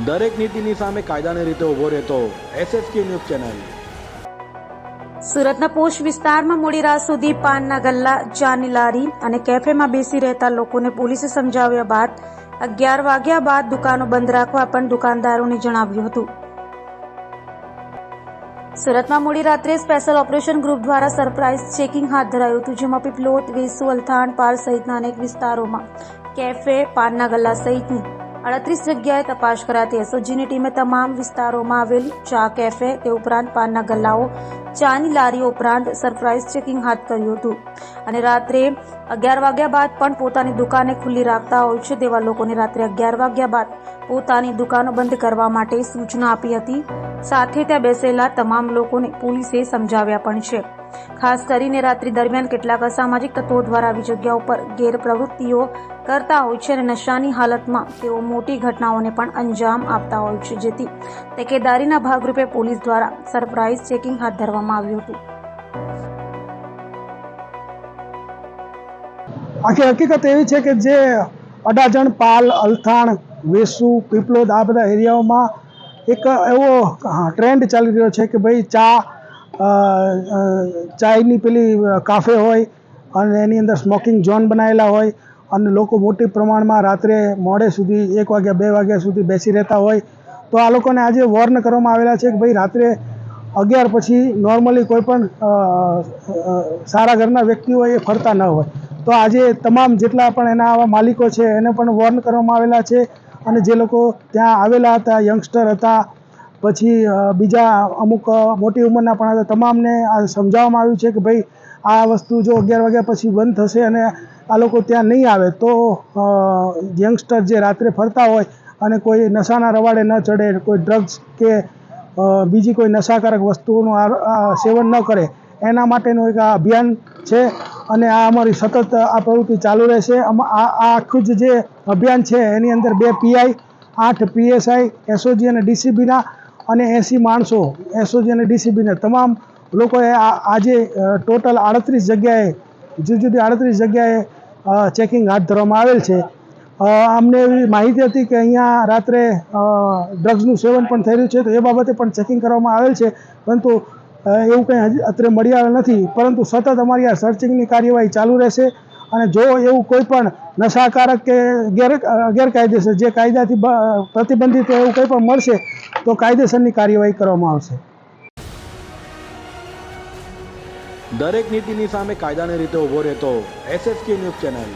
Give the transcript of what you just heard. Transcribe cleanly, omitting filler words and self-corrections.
દરેક નીતિની સામે કાયદાની રીતે ઊભો રહેતો SSK ન્યૂઝ ચેનલ। સુરતના પોશ વિસ્તારમાં મોડી રાત સુધી પાનના ગલ્લા, ચાની લારી અને કેફેમાં બેસી રહેતા લોકોને પોલીસે સમજાવ્યા બાદ 11 વાગ્યા બાદ દુકાનો બંધ રાખવા પણ દુકાનદારોને જણાવ્યું હતું। સુરતમાં મોડી રાત્રે સ્પેશિયલ ઓપરેશન ગ્રુપ દ્વારા સરપ્રાઇઝ ચેકિંગ હાથ ધરાયું હતું, જેમાં પીપલોદ, વેસુ, અલથાણ, પાલ સહિતના અનેક વિસ્તારોમાં કેફે, પાનના ગલ્લા સહિતની 38 જગ્યાએ તપાસ કરાતી। એસઓજીની ટીમે તમામ વિસ્તારોમાં આવેલ ચા કેફે, તે ઉપરાંત પાનના ગલ્લાઓ, ચાની લારીઓ ઉપરાંત સરપ્રાઇઝ ચેકિંગ હાથ કર્યું હતું અને રાત્રે 11 વાગ્યા બાદ પણ પોતાની દુકાને ખુલ્લી રાખતા હોય છે તેવા લોકોને રાત્રે 11 વાગ્યા બાદ પોતાની દુકાનો બંધ કરવા માટે સૂચના આપી હતી। સાથે ત્યાં બેસેલા તમામ લોકોને પોલીસે સમજાવ્યા પણ છે। ખાસ કરીને રાત્રિ દરમિયાન કેટલાક અસામાજિક તત્વો દ્વારા આવી જગ્યાઓ પર ગેરપ્રવૃત્તિઓ કરતા હોય છે અને નશાની હાલતમાં તેઓ મોટી ઘટનાઓને પણ અંજામ આપતા હોય છે, જેથી તકેદારીના ભાગરૂપે પોલીસ દ્વારા સરપ્રાઇઝ ચેકિંગ હાથ ધરવામાં આવ્યું હતું। આખી હકીકત એવી છે કે જે અડાજણ, પાલ, અલથાણ, વેસુ, પીપલોદ આ બધા એરિયાઓમાં એક એવો ટ્રેન્ડ ચાલી રહ્યો છે કે ભાઈ ચાયની પેલી કાફે હોય અને એની અંદર સ્મોકિંગ ઝોન બનાવેલા હોય અને લોકો મોટી પ્રમાણમાં રાત્રે મોડે સુધી 1 વાગ્યા 2 વાગ્યા સુધી બેસી રહેતા હોય, તો આ લોકોને આજે વોર્ન કરવામાં આવેલા છે કે ભાઈ રાત્રે 11 પછી નોર્મલી કોઈ પણ સારા ઘરના વ્યક્તિઓ એ ફરતા ન હોય। તો આજે તમામ જેટલા પણ એના આવા માલિકો છે એને પણ વોર્ન કરવામાં આવેલા છે અને જે લોકો ત્યાં આવેલા હતા, યંગસ્ટર હતા, પછી બીજા અમુક મોટી ઉંમરના પણ હતા, તમામને આ સમજાવવામાં આવ્યું છે કે ભાઈ આ વસ્તુ જો 11 વાગ્યા પછી બંધ થશે અને આ લોકો ત્યાં નહીં આવે તો યંગસ્ટર જે રાત્રે ફરતા હોય અને કોઈ નશાના રવાડે ન ચડે, કોઈ ડ્રગ્સ કે બીજી કોઈ નશાકારક વસ્તુઓનું સેવન ન કરે, એના માટેનું એક આ અભિયાન છે અને આ અમારી સતત આ પ્રવૃત્તિ ચાલુ રહેશે। આ આખું જે અભિયાન છે એની અંદર 2 PI, 8 PSI, SOG અને DCBના અને 80 માણસો SOG અને DCBના તમામ લોકોએ આજે ટોટલ 38 જગ્યાએ જુદી જુદી 38 જગ્યાએ ચેકિંગ હાથ ધરવામાં આવેલ છે। અમને એવી માહિતી હતી કે અહીંયા રાત્રે ડ્રગ્સનું સેવન પણ થઈ રહ્યું છે, તો એ બાબતે પણ ચેકિંગ કરવામાં આવેલ છે, પરંતુ એવું કંઈ હજી અત્રે મળી આવેલ નથી, પરંતુ સતત અમારી આ સર્ચિંગની કાર્યવાહી ચાલુ રહેશે અને જો એવું કોઈ પણ નશાકારક કે ગેરકાયદેસર જે કાયદાથી પ્રતિબંધિત એવું કંઈ પણ મળશે તો કાયદેસરની કાર્યવાહી કરવામાં આવશે। દરેક નીતિની સામે કાયદાની રીતે ઊભો રહેતો SSK ન્યૂઝ ચેનલ।